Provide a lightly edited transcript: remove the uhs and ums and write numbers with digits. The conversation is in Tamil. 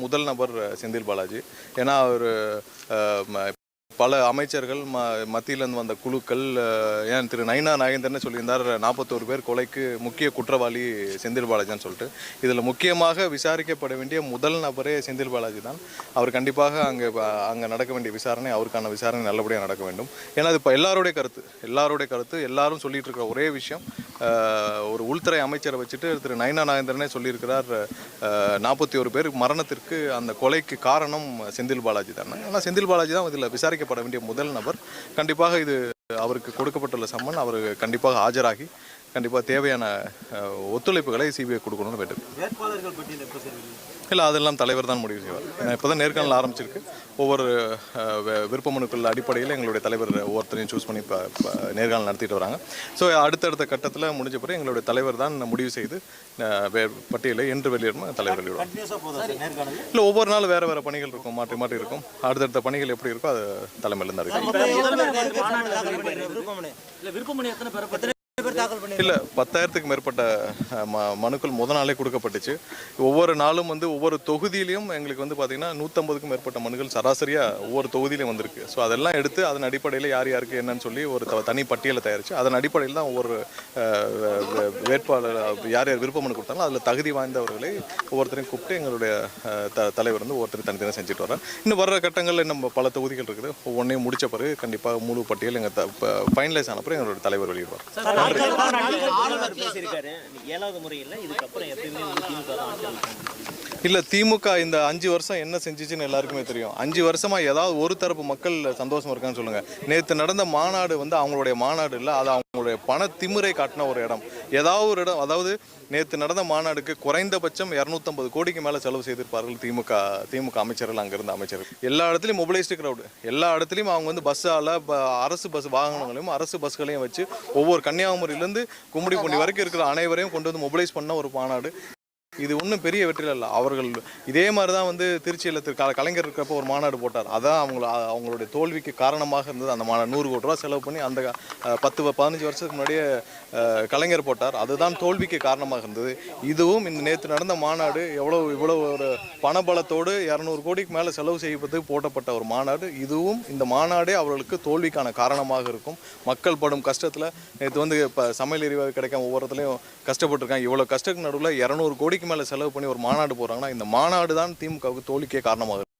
முதல் நபர் செந்தில் பாலாஜி. ஏன்னா அவர் பல அமைச்சர்கள் மத்தியிலேருந்து வந்த குழுக்கள் ஏன் திரு நயினா நாகேந்திரன் சொல்லியிருந்தார் 41 பேர் கொலைக்கு முக்கிய குற்றவாளி செந்தில் பாலாஜின்னு சொல்லிட்டு. இதில் முக்கியமாக விசாரிக்கப்பட வேண்டிய முதல் நபரே செந்தில் பாலாஜி தான். அவர் கண்டிப்பாக அங்கே நடக்க வேண்டிய விசாரணை, அவருக்கான விசாரணை நல்லபடியாக நடக்க வேண்டும். ஏன்னா அது இப்போ எல்லாருடைய கருத்து எல்லாரும் சொல்லிட்டு இருக்கிற ஒரே விஷயம், ஒரு உள்துறை அமைச்சரை வச்சுட்டு திரு நயினா நாகேந்திரனே சொல்லியிருக்கிறார் 41 பேர் மரணத்திற்கு அந்த கொலைக்கு காரணம் செந்தில் பாலாஜி தான். ஆனால் செந்தில் பாலாஜி தான் இதில் விசாரிக்கப்பட வேண்டிய முதல் நபர். கண்டிப்பாக இது அவருக்கு கொடுக்கப்பட்டுள்ள சம்மன், அவர் கண்டிப்பாக ஆஜராகி கண்டிப்பாக தேவையான ஒத்துழைப்புகளை சிபிஐ கொடுக்கணும்னு வேண்டும். இல்லை, அதெல்லாம் தலைவர் தான் முடிவு செய்வார். இப்போ தான் நேர்காணல் ஆரம்பிச்சிருக்கு. ஒவ்வொரு விருப்ப மனுக்கள் அடிப்படையில் எங்களுடைய தலைவர் ஒவ்வொருத்தரையும் சூஸ் பண்ணி இப்போ நேர்காணல் நடத்திட்டு வராங்க. ஸோ அடுத்தடுத்த கட்டத்தில் முடிஞ்ச பிறகு எங்களுடைய தலைவர் தான் முடிவு செய்து பட்டியலை என்று வெளியிடும் தலைவர் வெளியிடுவார். இல்லை, ஒவ்வொரு நாள் வேறு வேறு பணிகள் இருக்கும், மாற்றி இருக்கும். அடுத்தடுத்த பணிகள் எப்படி இருக்கோ அது தலைமையிலேருந்து அறிவிக்கும். இல்லை, 10,000க்கு மேற்பட்ட மனுக்கள் முதல் நாளே கொடுக்கப்பட்டுச்சு. ஒவ்வொரு நாளும் ஒவ்வொரு தொகுதியிலையும் எங்களுக்கு பார்த்திங்கன்னா 150க்கும் மேற்பட்ட மனுக்கள் சராசரியாக ஒவ்வொரு தொகுதியிலையும் வந்திருக்கு. ஸோ அதெல்லாம் எடுத்து அதன் அடிப்படையில் யார் யாருக்கு என்னன்னு சொல்லி ஒரு தனி பட்டியலை தயாரித்து அதன் அடிப்படையில் தான் ஒவ்வொரு வேட்பாளர் யார் யார் விருப்ப மனு கொடுத்தாலும் அதில் தகுதி வாய்ந்தவர்களை ஒவ்வொருத்தரையும் கூப்பிட்டு எங்களுடைய தலைவர் ஒவ்வொருத்தரும் தனித்தனியாக செஞ்சுட்டு வர்றார். இன்னும் வர்ற கட்டங்களில் இன்னும் பல தொகுதிகள் இருக்குது. ஒவ்வொன்றையும் முடித்த பிறகு கண்டிப்பாக முழு பட்டியல் எங்கள் ஃபைனலைஸ் ஆன பிறகு எங்களுடைய தலைவர் வெளியிடுவார். இல்லை, திமுக இந்த 5 வருஷம் என்ன செஞ்சிச்சுன்னு எல்லாருக்குமே தெரியும். 5 வருஷமாக ஏதாவது ஒரு தரப்பு மக்கள் சந்தோஷமா இருக்கான்னு சொல்லுங்கள். நேற்று நடந்த மாநாடு அவங்களுடைய மாநாடு இல்லை, அது அவங்களுடைய பண திமிரை காட்டின ஒரு இடம். ஏதாவது ஒரு இடம், அதாவது நேற்று நடந்த மாநாடுக்கு குறைந்தபட்சம் 250 கோடிக்கு மேலே செலவு செய்திருப்பார்கள் திமுக அமைச்சர்கள், அங்கிருந்த அமைச்சர்கள். எல்லா இடத்துலையும் மொபிலைஸ்டு க்ரௌடு, எல்லா இடத்துலையும் அவங்க பஸ்ஸால் அரசு பஸ் வாகனங்களையும் அரசு பஸ்களையும் வச்சு ஒவ்வொரு கன்னியாகுமரியிலேருந்து கும்மிடிப்பூண்டி வரைக்கும் இருக்கிற அனைவரையும் கொண்டு மொபிலைஸ் பண்ண ஒரு மாநாடு. இது ஒன்றும் பெரிய வெற்றியில் இல்லை. அவர்கள் இதே மாதிரி தான் திருச்சியில் கலைஞர் இருக்கிறப்போ ஒரு மாநாடு போட்டார். அதான் அவங்களுடைய தோல்விக்கு காரணமாக இருந்தது. அந்த மாநாடு 100 கோடி ரூபா செலவு பண்ணி அந்த 10-15 வருஷத்துக்கு முன்னாடியே கலைஞர் போட்டார். அதுதான் தோல்விக்கு காரணமாக இருந்தது. இதுவும் இந்த நேற்று நடந்த மாநாடு இவ்வளோ ஒரு பணபலத்தோடு 200 கோடிக்கு மேலே செலவு செய்வதற்கு போட்டப்பட்ட ஒரு மாநாடு. இதுவும் இந்த மாநாடே அவர்களுக்கு தோல்விக்கான காரணமாக இருக்கும். மக்கள் படும் கஷ்டத்தில் நேற்று இப்போ சமையல் எரிவாயு கிடைக்காம ஒவ்வொருத்தலையும் கஷ்டப்பட்டுருக்காங்க. இவ்வளோ கஷ்டத்துக்கு நடுவில் 200 கோடிக்கு மேலே செலவு பண்ணி ஒரு மாநாடு போகிறாங்கன்னா இந்த மாநாடு தான் திமுகவுக்கு தோல்விக்கே காரணமாக